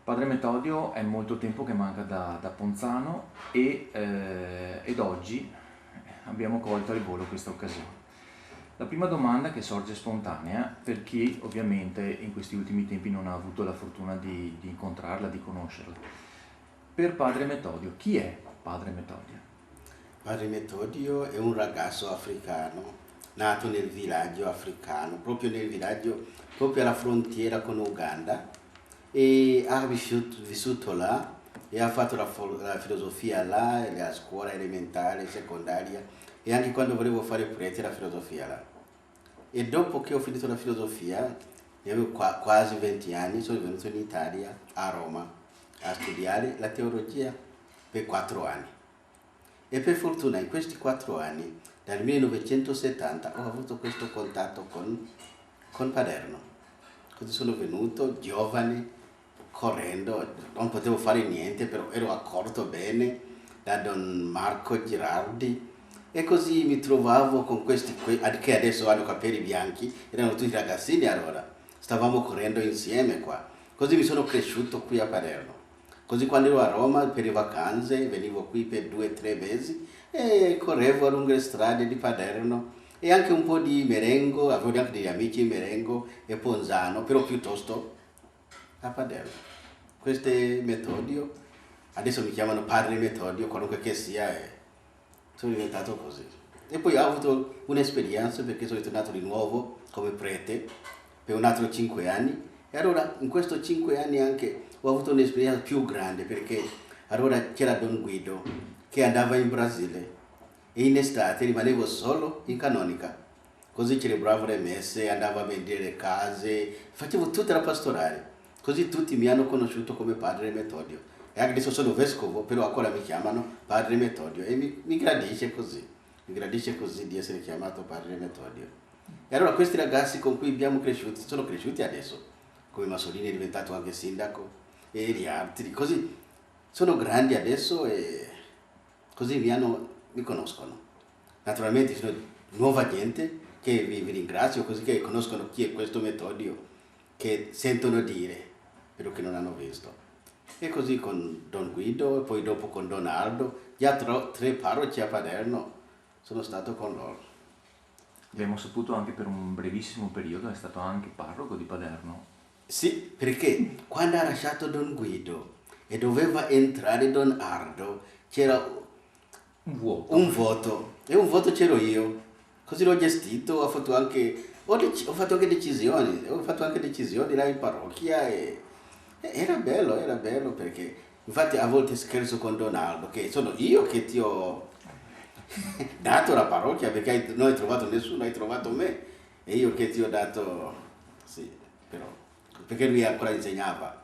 Padre Metodio è molto tempo che manca da Ponzano ed oggi abbiamo colto al volo questa occasione. La prima domanda che sorge spontanea, per chi ovviamente in questi ultimi tempi non ha avuto la fortuna di incontrarla, di conoscerla. Per Padre Metodio, chi è Padre Metodio? Padre Metodio è un ragazzo africano, nato nel villaggio africano, proprio nel villaggio, proprio alla frontiera con Uganda, e ha vissuto là e ha fatto la filosofia là, la scuola elementare, secondaria, e anche quando volevo fare prete la filosofia là. E dopo che ho finito la filosofia, avevo quasi 20 anni, sono venuto in Italia, a Roma, a studiare la teologia per 4 anni. E per fortuna in questi 4 anni, dal 1970, ho avuto questo contatto con Paderno. Così sono venuto giovane, correndo, non potevo fare niente, però ero accolto bene da Don Marco Girardi. E così mi trovavo con questi che adesso hanno capelli bianchi, erano tutti ragazzini allora. Stavamo correndo insieme qua. Così mi sono cresciuto qui a Palermo. Così quando ero a Roma per le vacanze venivo qui per 2 o 3 mesi e correvo a lunghe strade di Paderno e anche un po' di Merengo, avevo anche degli amici in Merengo e Ponzano, però piuttosto a Paderno. Questo è Metodio, adesso mi chiamano Padre Metodio, qualunque che sia, sono diventato così. E poi ho avuto un'esperienza perché sono tornato di nuovo come prete per un altro 5 anni e allora in questi 5 anni anche ho avuto un'esperienza più grande perché allora c'era Don Guido che andava in Brasile e in estate rimanevo solo in canonica. Così celebravo le messe, andavo a vedere case, facevo tutta la pastorale. Così tutti mi hanno conosciuto come Padre Metodio. E anche adesso sono vescovo, però ancora mi chiamano Padre Metodio e mi gradisce così. Mi gradisce così di essere chiamato Padre Metodio. E allora questi ragazzi con cui abbiamo cresciuto, sono cresciuti adesso, come Massolini è diventato anche sindaco, e gli altri, così sono grandi adesso e così mi conoscono. Naturalmente sono nuova gente che vi ringrazio, così che conoscono chi è questo Metodio, che sentono dire, però che non hanno visto. E così con Don Guido e poi dopo con Don Aldo, già 3 parroci a Paderno, sono stato con loro. Abbiamo saputo anche per un brevissimo periodo è stato anche parroco di Paderno. Sì, perché quando ha lasciato Don Guido e doveva entrare Don Aldo, c'era Un vuoto. un voto e un voto c'ero io. Così l'ho gestito, ho fatto anche decisioni là in parrocchia e era bello perché infatti a volte scherzo con Donaldo che sono io che ti ho dato la parrocchia perché non hai trovato nessuno, hai trovato me e io che ti ho dato, sì, però, perché lui ancora insegnava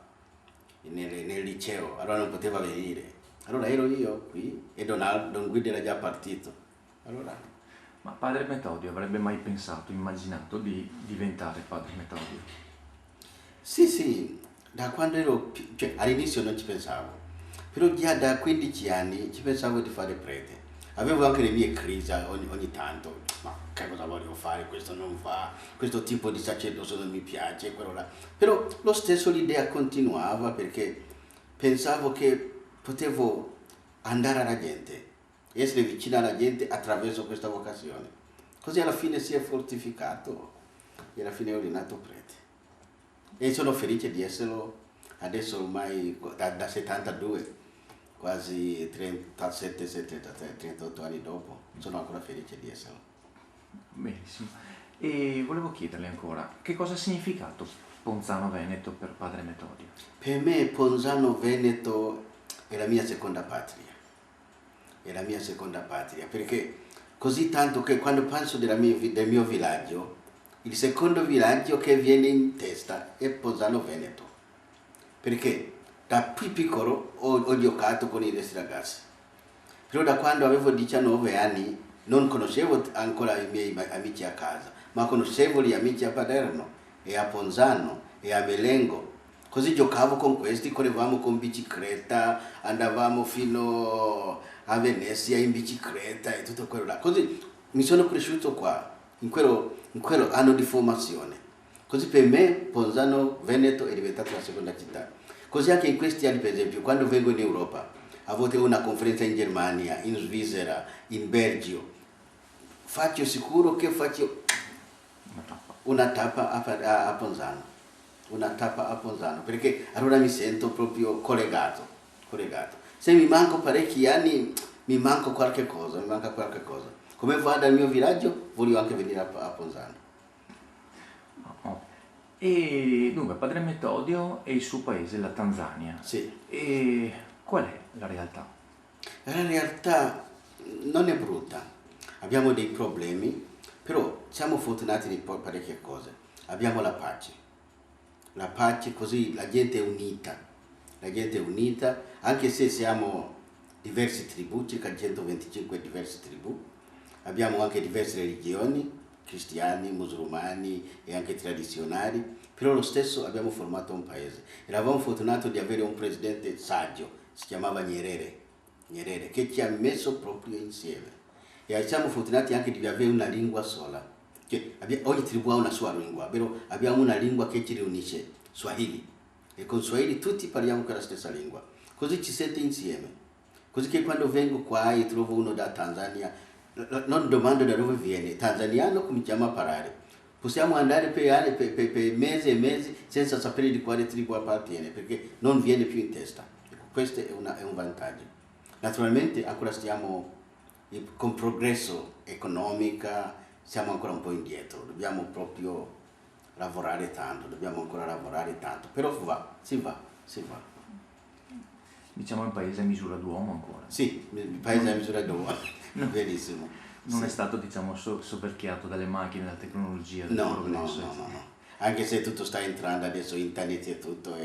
nel liceo, allora non poteva venire. Allora ero io qui e Don Guido era già partito. Allora, Ma Padre Metodio avrebbe mai pensato, immaginato di diventare Padre Metodio? sì, da quando cioè all'inizio non ci pensavo, però già da 15 anni ci pensavo di fare prete. Avevo anche le mie crisi ogni tanto, ma che cosa voglio fare, questo non fa, questo tipo di sacerdozio non mi piace, quello là. Però lo stesso l'idea continuava perché pensavo che potevo andare alla gente, essere vicino alla gente attraverso questa vocazione. Così alla fine si è fortificato e alla fine ho rinato prete. E sono felice di esserlo adesso ormai da 72, quasi 37, 73, 38 anni dopo. Sono ancora felice di esserlo. Benissimo. E volevo chiederle ancora, che cosa ha significato Ponzano Veneto per Padre Metodio? Per me Ponzano Veneto è la mia seconda patria. È la mia seconda patria perché così tanto che quando penso del mio villaggio, il secondo villaggio che viene in testa è Ponzano Veneto. Perché da più piccolo ho giocato con i nostri ragazzi. Però da quando avevo 19 anni non conoscevo ancora i miei amici a casa, ma conoscevo gli amici a Paderno e a Ponzano e a Melengo. Così giocavo con questi, correvamo con bicicletta, andavamo fino a Venezia in bicicletta e tutto quello là. Così mi sono cresciuto qua, in quello anno di formazione. Così per me Ponzano Veneto è diventata la seconda città. Così anche in questi anni, per esempio, quando vengo in Europa, a volte ho una conferenza in Germania, in Svizzera, in Belgio, faccio sicuro che faccio una tappa a Ponzano, una tappa a Ponzano, perché allora mi sento proprio collegato. Se mi manco parecchi anni, mi manca qualche cosa. Come vado dal mio villaggio, voglio anche venire a Ponzano. Oh. E dunque, Padre Metodio e il suo paese, la Tanzania. Sì. E qual è la realtà? La realtà non è brutta, abbiamo dei problemi, però siamo fortunati di parecchie cose. Abbiamo la pace, così la gente è unita, anche se siamo diverse tribù, circa 125 diverse tribù, abbiamo anche diverse religioni, cristiani, musulmani e anche tradizionali, però lo stesso abbiamo formato un paese. Eravamo fortunati di avere un presidente saggio, si chiamava Nyerere, che ci ha messo proprio insieme. E siamo fortunati anche di avere una lingua sola. Ogni tribù ha una sua lingua, però abbiamo una lingua che ci riunisce, Swahili. E con Swahili tutti parliamo quella stessa lingua. Così ci sente insieme. Così che quando vengo qua e trovo uno da Tanzania, non domando da dove viene, tanzaniano, cominciamo a parlare. Possiamo andare per mesi e mesi senza sapere di quale tribù appartiene, perché non viene più in testa. Questo è un vantaggio. Naturalmente ancora stiamo con progresso economico, siamo ancora un po' indietro, dobbiamo proprio lavorare tanto, però si va. Diciamo il paese a misura d'uomo ancora. Sì, il paese a misura d'uomo, benissimo. Non è stato, diciamo, soverchiato dalle macchine, dalla tecnologia, dal No. Anche se tutto sta entrando adesso, internet e tutto,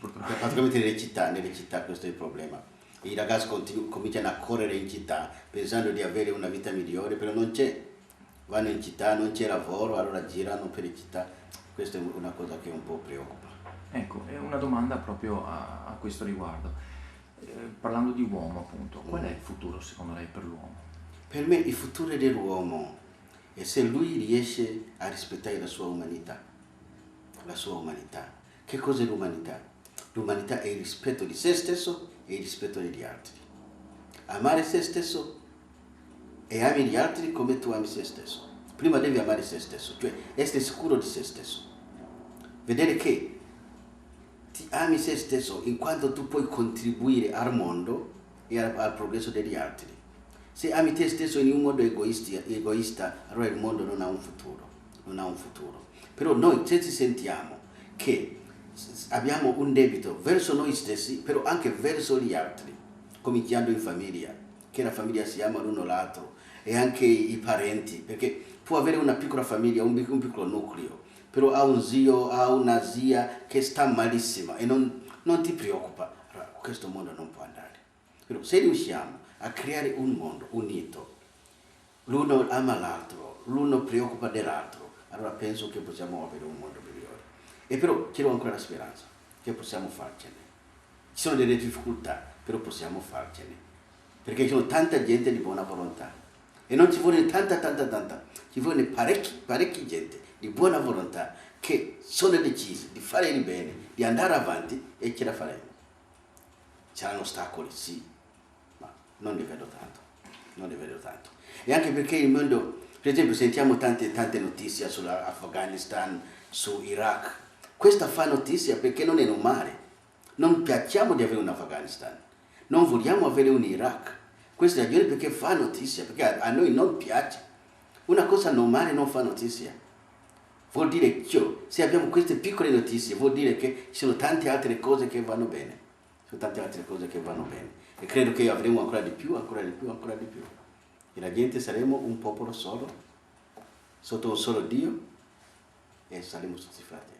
praticamente nelle città questo è il problema. I ragazzi cominciano a correre in città pensando di avere una vita migliore, però non c'è. Vanno in città, non c'è lavoro, allora girano per le città. Questa è una cosa che un po' preoccupa. Ecco, è una domanda proprio a questo riguardo. Parlando di uomo, appunto, qual è il futuro secondo lei per l'uomo? Per me il futuro dell'uomo è se lui riesce a rispettare la sua umanità. Che cos'è l'umanità? L'umanità è il rispetto di se stesso e il rispetto degli altri. Amare se stesso e ami gli altri come tu ami se stesso. Prima devi amare se stesso, cioè essere sicuro di se stesso. Vedere che ti ami se stesso in quanto tu puoi contribuire al mondo e al progresso degli altri. Se ami te stesso in un modo egoista, allora il mondo non ha un futuro. Però noi se ci sentiamo che abbiamo un debito verso noi stessi, però anche verso gli altri, cominciando in famiglia, che la famiglia si ama l'uno l'altro, e anche i parenti, perché può avere una piccola famiglia, un piccolo nucleo, però ha un zio, ha una zia che sta malissima e non ti preoccupa, allora, questo mondo non può andare. Però se riusciamo a creare un mondo unito, l'uno ama l'altro, l'uno preoccupa dell'altro, allora penso che possiamo avere un mondo migliore. E però c'è ancora la speranza che possiamo farcene. Ci sono delle difficoltà, però possiamo farcene, perché ci sono tanta gente di buona volontà e non ci vuole tanta, ci vuole parecchi gente di buona volontà che sono decisi di fare il bene, di andare avanti e ce la faremo. Saranno ostacoli, sì, ma non li vedo tanto. E anche perché il mondo, per esempio, sentiamo tante notizie sull'Afghanistan, su Iraq. Questa fa notizia perché non è normale. Non piacciamo di avere un Afghanistan, non vogliamo avere un Iraq. Questa è la ragione perché fa notizia, perché a noi non piace. Una cosa normale non fa notizia. Vuol dire che se abbiamo queste piccole notizie, vuol dire che ci sono tante altre cose che vanno bene. E credo che avremo ancora di più. E la gente saremo un popolo solo, sotto un solo Dio, e saremo tutti fratelli.